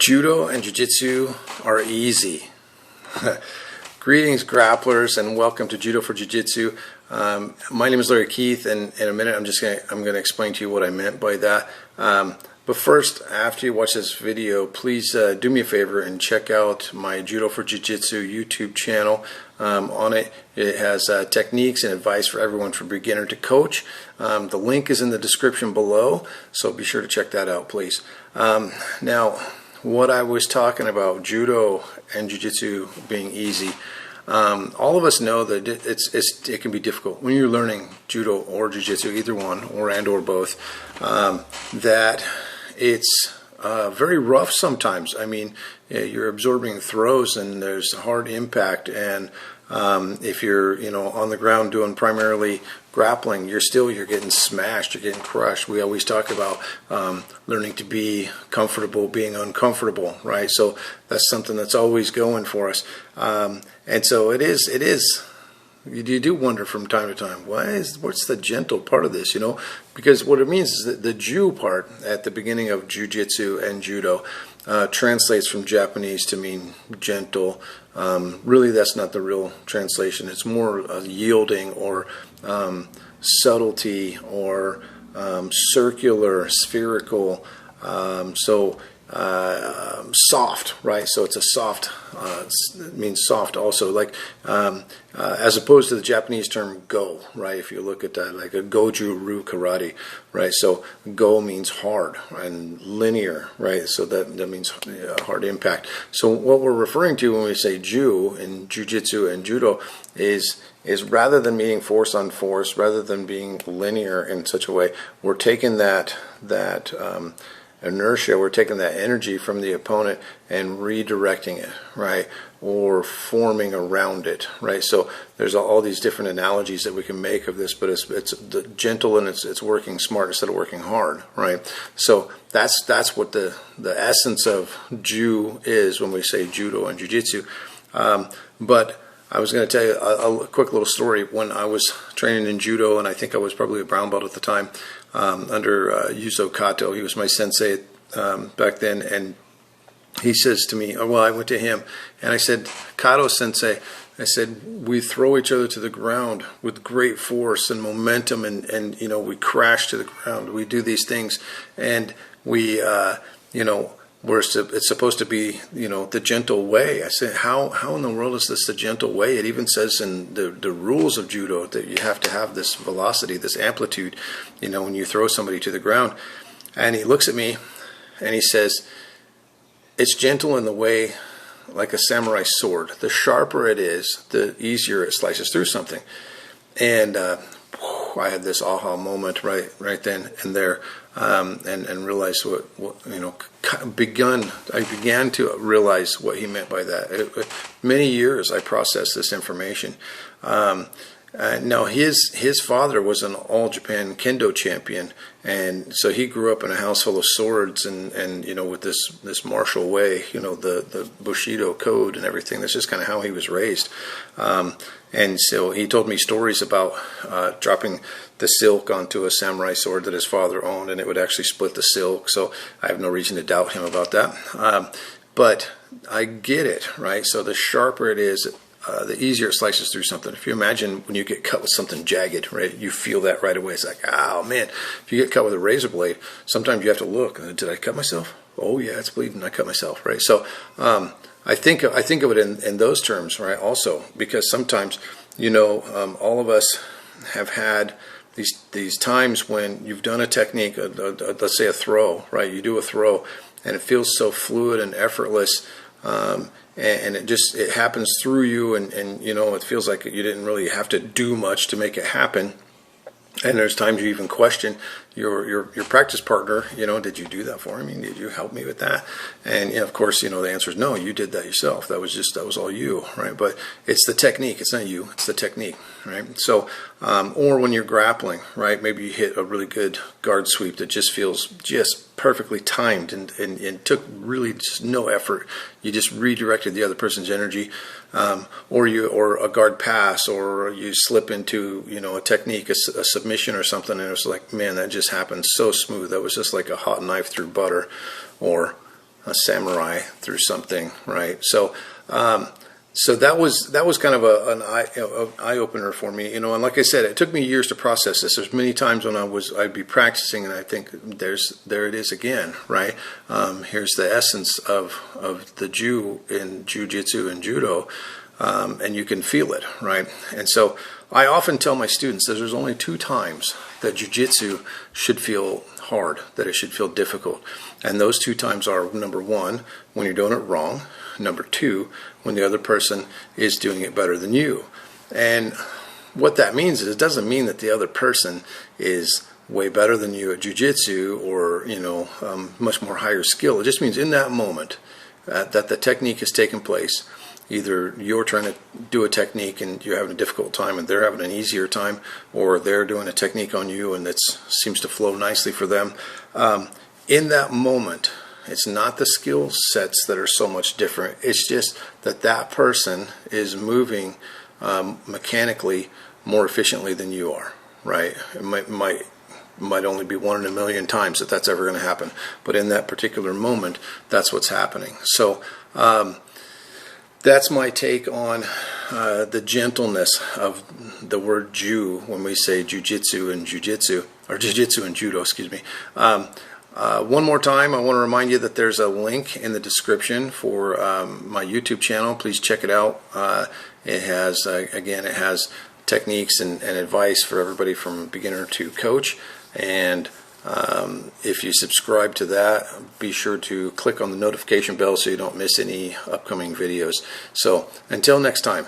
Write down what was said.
Judo and Jiu-jitsu are easy. Greetings, grapplers, and welcome to Judo for Jiu-jitsu. My name is Larry Keith, and in a minute I'm going to explain to you what I meant by that. But first, after you watch this video, please do me a favor and check out my Judo for Jiu-jitsu YouTube channel. On it has techniques and advice for everyone from beginner to coach. The link is in the description below, so be sure to check that out, please. Now, what I was talking about, Judo and Jiu-jitsu being easy, all of us know that it can be difficult when you're learning Judo or Jiu-jitsu, either one or both, that it's very rough sometimes. I mean, you're absorbing throws and there's hard impact, and if you're on the ground doing primarily grappling, you're getting smashed, you're getting crushed. We always talk about learning to be comfortable being uncomfortable, right? So that's something that's always going for us, and so it is. You do wonder from time to time, what's the gentle part of this, Because what it means is that the Ju part at the beginning of Jiu-jitsu and Judo translates from Japanese to mean gentle. Really, that's not the real translation. It's more yielding or subtlety or circular, spherical, soft, right? So it's a soft, it means soft also, like as opposed to the Japanese term go, right? If you look at that, like a goju-ryu karate, right? So go means hard and linear, right? So that means hard impact. So what we're referring to when we say Ju in Jiu-jitsu and Judo is rather than meaning force on force, rather than being linear in such a way, we're taking that inertia, we're taking that energy from the opponent and redirecting it, right, or forming around it, right? So there's all these different analogies that we can make of this, but it's gentle and it's working smart instead of working hard, right? So that's what the essence of Ju is when we say Judo and Jiu-jitsu. But I was going to tell you a quick little story. When I was training in Judo, and I think I was probably a brown belt at the time, under Yuzo Kato. He was my sensei back then, and he says to me, well, I went to him, and I said, Kato sensei, I said, we throw each other to the ground with great force and momentum, and we crash to the ground. We do these things, and we, it's supposed to be, the gentle way. I said, how in the world is this the gentle way? It even says in the rules of Judo that you have to have this velocity, this amplitude, when you throw somebody to the ground. And he looks at me and he says, it's gentle in the way like a samurai sword. The sharper it is, the easier it slices through something. And I had this aha moment right then and there, and realized I began to realize what he meant by that. Many years I processed this information. Now his father was an all Japan Kendo champion, and so he grew up in a house full of swords and with this martial way, the Bushido code and everything. That's just kind of how he was raised. And so he told me stories about dropping the silk onto a samurai sword that his father owned, and it would actually split the silk. So I have no reason to doubt him about that. But I get it, right? So the sharper it is, the easier it slices through something. If you imagine when you get cut with something jagged, right, you feel that right away. It's like, oh man, if you get cut with a razor blade, sometimes you have to look. Did I cut myself? Oh yeah, it's bleeding. I cut myself, right? So I think of it in those terms, right? Also, because sometimes all of us have had these times when you've done a technique, let's say a throw, right? You do a throw, and it feels so fluid and effortless. And it happens through you, and it feels like you didn't really have to do much to make it happen. And there's times you even question your practice partner. Did you do that for me? Did you help me with that? And of course, the answer is no. You did that yourself. That was all you, right? But it's the technique. It's not you. It's the technique, right? So, or when you're grappling, right? Maybe you hit a really good guard sweep that just feels perfectly timed and took really just no effort. You just redirected the other person's energy, or a guard pass, or you slip into a technique, a submission or something, and it was like, man, that just happened so smooth. That was just like a hot knife through butter, or a samurai through something, right? So so that was kind of an eye opener for me, you know. And like I said, it took me years to process this. There's many times when I'd be practicing and I think there it is again, right? Here's the essence of the Jew in Jiu-jitsu and Judo, and you can feel it, right? And so I often tell my students that there's only 2 times that Jiu-jitsu should feel hard, that it should feel difficult. And those 2 times are, number 1, when you're doing it wrong. Number 2, when the other person is doing it better than you. And what that means is, it doesn't mean that the other person is way better than you at jiu-jitsu or, you know, much more higher skill. It just means in that moment that the technique has taken place. Either you're trying to do a technique and you're having a difficult time and they're having an easier time, or they're doing a technique on you and it seems to flow nicely for them. In that moment, it's not the skill sets that are so much different. It's just that that person is moving mechanically more efficiently than you are, right? It might only be 1 in a million times that that's ever going to happen, but in that particular moment, that's what's happening. So that's my take on the gentleness of the word Jew when we say Jiu-jitsu and Jiu-jitsu, or Jiu-jitsu and Judo, excuse me. One more time, I want to remind you that there's a link in the description for my YouTube channel. Please check it out. It has, again, it has techniques and advice for everybody from beginner to coach. And if you subscribe to that, be sure to click on the notification bell so you don't miss any upcoming videos. So until next time.